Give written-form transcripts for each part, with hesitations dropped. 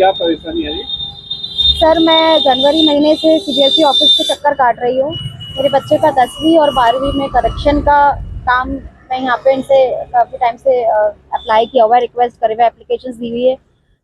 क्या परेशानी है जी? सर, मैं जनवरी महीने से सीबीएसई ऑफिस के चक्कर काट रही हूँ। मेरे बच्चे का 10वीं और 12वीं में करेक्शन का काम मैं यहाँ पे इनसे काफ़ी टाइम से अप्लाई किया हुआ है, रिक्वेस्ट करे हुए एप्लीकेशंस दी हुई है,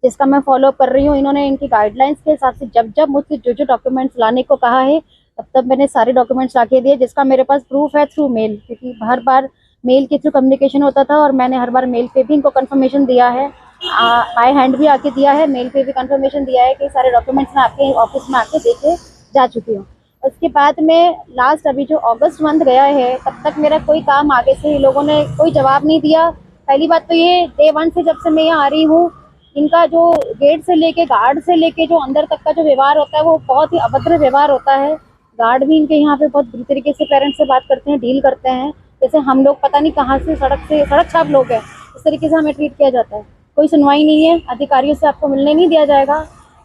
जिसका मैं फॉलो अप कर रही हूँ। इन्होंने इनकी गाइडलाइंस के हिसाब से जब जब मुझसे जो डॉक्यूमेंट्स लाने को कहा है, तब तब मैंने सारे डॉक्यूमेंट्स ला के दिए, जिसका मेरे पास प्रूफ है थ्रू मेल, क्योंकि हर बार मेल के थ्रू कम्युनिकेशन होता था और मैंने हर बार मेल पे भी इनको कंफर्मेशन दिया है, बाय हैंड भी आके दिया है, मेल पे भी कंफर्मेशन दिया है कि सारे डॉक्यूमेंट्स मैं आपके ऑफिस में आके देके जा चुकी हूँ। उसके बाद में लास्ट अभी जो अगस्त मंथ गया है, तब तक मेरा कोई काम आगे से इन लोगों ने कोई जवाब नहीं दिया। पहली बात तो ये, डे 1 से जब से मैं यहाँ आ रही हूँ, इनका जो गेट से लेके गार्ड से लेके जो अंदर तक का जो व्यवहार होता है वो बहुत ही अभद्र व्यवहार होता है। गार्ड भी इनके यहाँ पे बहुत बुरी तरीके से पेरेंट्स से बात करते हैं, डील करते हैं, जैसे हम लोग पता नहीं कहाँ से सड़क छाप लोग हैं, इस तरीके से हमें ट्रीट किया जाता है। कोई सुनवाई नहीं है, अधिकारियों से आपको मिलने नहीं दिया जाएगा।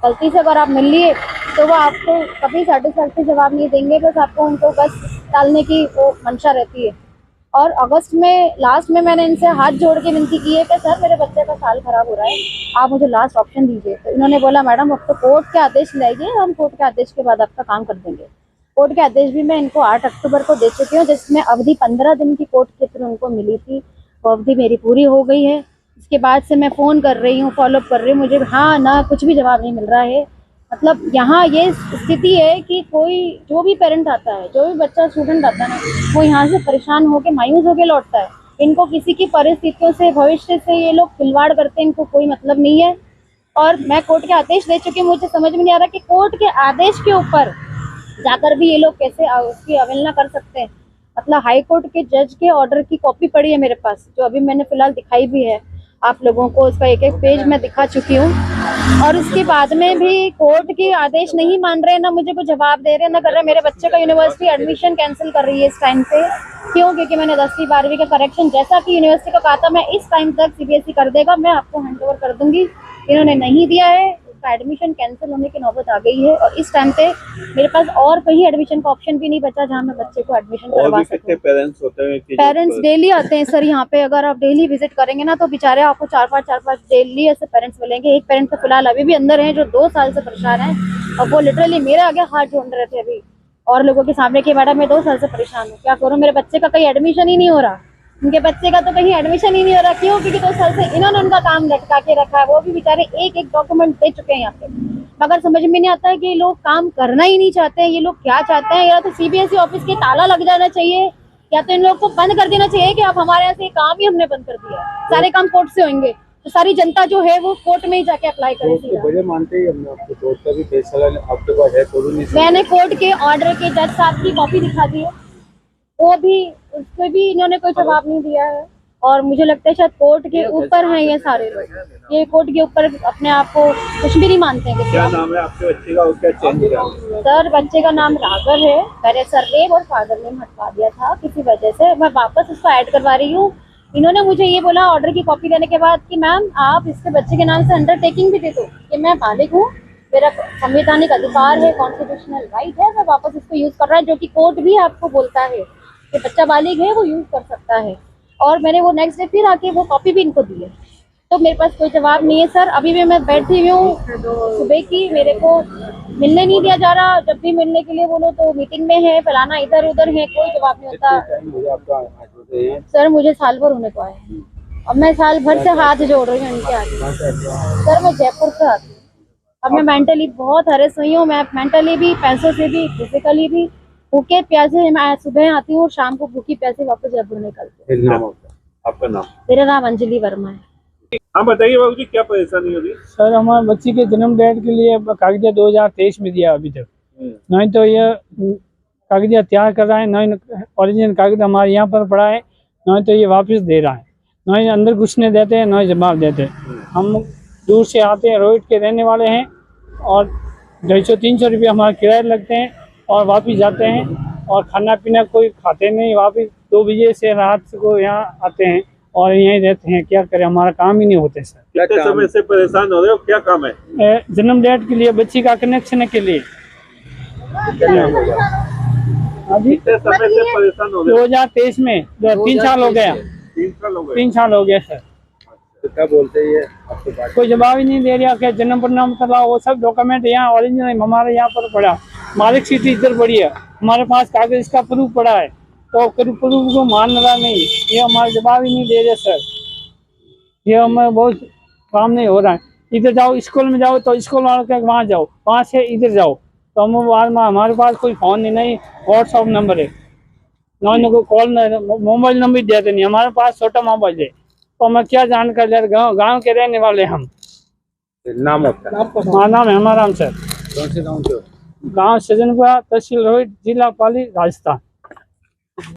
गलती से अगर आप मिल लिए तो वो आपको कभी सेटिस्फैक्टरी जवाब नहीं देंगे, बस आपको उनको बस टालने की वो मंशा रहती है। और अगस्त में लास्ट में मैंने इनसे हाथ जोड़ के विनती की है कि सर, मेरे बच्चे का साल खराब हो रहा है, आप मुझे लास्ट ऑप्शन दीजिए। तो इन्होंने बोला, मैडम अब तो कोर्ट के आदेश लाइए, हम कोर्ट के आदेश के बाद आपका काम कर देंगे। कोर्ट के आदेश भी मैं इनको 8 अक्टूबर को दे चुकी हूँ, जिसमें अवधि 15 दिन की कोर्ट के थ्रू उनको मिली थी, वो अवधि मेरी पूरी हो गई है। इसके बाद से मैं फ़ोन कर रही हूँ, फॉलोअप कर रही हूँ, मुझे हाँ ना कुछ भी जवाब नहीं मिल रहा है। मतलब यहाँ ये स्थिति है कि कोई जो भी पेरेंट आता है, जो भी बच्चा स्टूडेंट आता है ना, वो यहाँ से परेशान होकर मायूस होकर लौटता है। इनको किसी की परिस्थितियों से, भविष्य से ये लोग खिलवाड़ करते हैं, इनको कोई मतलब नहीं है। और मैं कोर्ट के आदेश दे चुकी हूँ, मुझे समझ में नहीं आ रहा कि कोर्ट के आदेश के ऊपर जाकर भी ये लोग कैसे उसकी अवहेलना कर सकते हैं। मतलब हाई कोर्ट के जज के ऑर्डर की कॉपी पड़ी है मेरे पास, जो अभी मैंने फिलहाल दिखाई भी है आप लोगों को, उसका एक एक पेज मैं दिखा चुकी हूँ। और उसके बाद में भी कोर्ट के आदेश नहीं मान रहे, ना मुझे कोई जवाब दे रहे, ना कर रहे। मेरे बच्चे का यूनिवर्सिटी एडमिशन कैंसिल कर रही है इस टाइम पे। क्यों? क्योंकि मैंने 10वीं 12वीं का करेक्शन जैसा कि यूनिवर्सिटी को कहा था मैं इस टाइम तक सीबीएसई कर देगा, मैं आपको हैंड ओवर कर दूंगी, इन्होंने नहीं दिया है। उसका एडमिशन कैंसिल होने की नौबत आ गई है और इस टाइम पे मेरे पास और कहीं एडमिशन का ऑप्शन भी नहीं बचा जहाँ मैं बच्चे को एडमिशन करवा सकूं। पेरेंट्स होते हैं? पेरेंट्स डेली आते हैं सर यहाँ पे, अगर आप डेली विजिट करेंगे ना तो बेचारे आपको 4-5 डेली ऐसे पेरेंट्स मिलेंगे। एक पेरेंट्स तो फिलहाल अभी भी अंदर हैं जो 2 साल से परेशान है, और वो लिटरली मेरे आगे हाथ जोड़ रहे थे अभी और लोगों के सामने कि मैडम मैं 2 साल से परेशान हूँ, क्या करूँ, मेरे बच्चे का कहीं एडमिशन ही नहीं हो रहा। उनके बच्चे का तो कहीं एडमिशन ही नहीं हो रहा। क्यों? क्योंकि 2 साल से इन्होंने उनका काम लटका के रखा है। वो भी बेचारे एक एक डॉक्यूमेंट दे चुके हैं यहाँ पे, मगर समझ में नहीं आता है कि ये लोग काम करना ही नहीं चाहते हैं। ये लोग क्या चाहते हैं, या तो सीबीएसई ऑफिस के ताला लग जाना चाहिए, या तो इन लोग को बंद कर देना चाहिए कि आप हमारे यहाँ से काम ही हमने बंद कर दिया, सारे काम कोर्ट से होंगे, तो सारी जनता जो है वो कोर्ट में ही जाके अप्लाई करेगी। मानते ही हमने आपको कोर्ट का भी फैसला आपके पास है तो भी नहीं। मैंने कोर्ट के ऑर्डर के जज साहब की कॉपी दिखा दी है, वो भी, उस पर भी इन्होंने कोई जवाब नहीं दिया है। और मुझे लगता है शायद कोर्ट के ऊपर हैं ये सारे लोग, ये कोर्ट के ऊपर अपने आप को कुछ भी नहीं मानते हैं। क्या नाम है आपके बच्चे का और क्या चेंज किया? सर, बच्चे का नाम राघव है, मैंने सरनेम और फादर नेम हटवा दिया था किसी वजह से, मैं वापस उसको ऐड करवा रही हूँ। इन्होंने मुझे ये बोला ऑर्डर की कॉपी देने के बाद कि मैम आप इसके बच्चे के नाम से अंडरटेकिंग भी दे दो कि मैं मालिक हूँ, मेरा संवैधानिक अधिकार है, कॉन्स्टिट्यूशनल राइट है, मैं वापस इसको यूज कर रहा है, जो कि कोर्ट भी आपको बोलता है कि बच्चा बालिग है, वो यूज कर सकता है। और मैंने वो नेक्स्ट डे फिर आके वो कॉपी भी इनको दी है, तो मेरे पास कोई जवाब नहीं है सर। अभी भी मैं बैठी हुई हूँ सुबह की, मेरे को मिलने नहीं दिया जा रहा, जब भी मिलने के लिए बोलो तो मीटिंग में है, फलाना इधर उधर है, कोई जवाब नहीं होता। सर, मुझे साल भर होने को है, अब मैं साल भर से हाथ जोड़ रही हूँ इनके आगे। सर, मैं जयपुर से आती हूँ, अब मैं मेंटली बहुत हरेस हुई हूँ, मैं मेंटली भी, पैसों से भी, फिजिकली भी। भूखे प्यासे मैं सुबह आती हूँ और शाम को भूखी प्यासे वापस जयपुर निकलती हूँ। आपका नाम? मेरा नाम अंजलि वर्मा है। हाँ बताइए बाबू जी, क्या परेशानी होगी? सर, हमारे बच्ची के जन्म डेट के लिए कागजात 2023 में दिया अभी तक, नहीं तो ये कागजात तैयार कर रहा है, नहीं ओरिजिनल कागज हमारे यहाँ पर पड़ा है, नहीं तो ये वापस दे रहा है, नहीं अंदर घुसने देते हैं, नहीं जवाब देते। हम दूर से आते हैं, रोड के रहने वाले हैं, और 250-300 रुपये हमारे किराए लगते हैं और वापस जाते हैं, और खाना पीना कोई खाते नहीं, वापस 2 बजे से रात को यहाँ आते हैं और यहीं रहते हैं। क्या करें, हमारा काम ही नहीं होते सर। कितने समय से परेशान हो रहे हो, क्या काम है? जन्म डेट के लिए, बच्ची का कनेक्शन के लिए। अभी कितने समय से परेशान हो रहे हो? 2023 में 3 साल हो गया। 3 साल हो गए? 3 साल हो गया सर। तो क्या बोलते हैं ये आपके पास? कोई जवाब ही नहीं दे रहा कि जन्म प्रमाण पत्र लाओ, वो सब डॉक्यूमेंट यहाँ ओरिजिनल हमारे यहाँ पर पड़ा, मालिक सीट इधर पड़ी है, हमारे पास कागज इसका प्रूफ पड़ा है, तो प्रूफ को मान रहा नहीं, ये हमारा जवाब ही नहीं दे रहे सर। ये हमें बहुत काम नहीं हो रहा है। इधर जाओ स्कूल में जाओ तो स्कूल वालों के वहाँ जाओ, वहाँ से इधर जाओ तो हमारे पास कोई फ़ोन नहीं, व्हाट्सअप नंबर है ना, इनको कॉल मोबाइल नंबर देते नहीं, हमारे पास छोटा मोबाइल है, तो हमें क्या जानकारी ले, गाँव के रहने वाले हम। नाम आपका? हमारा नाम है हमाराम सर। कौन से गाँव से हो? गाँव सजनपुरा, तहसील रोहित, जिला पाली, राजस्थान।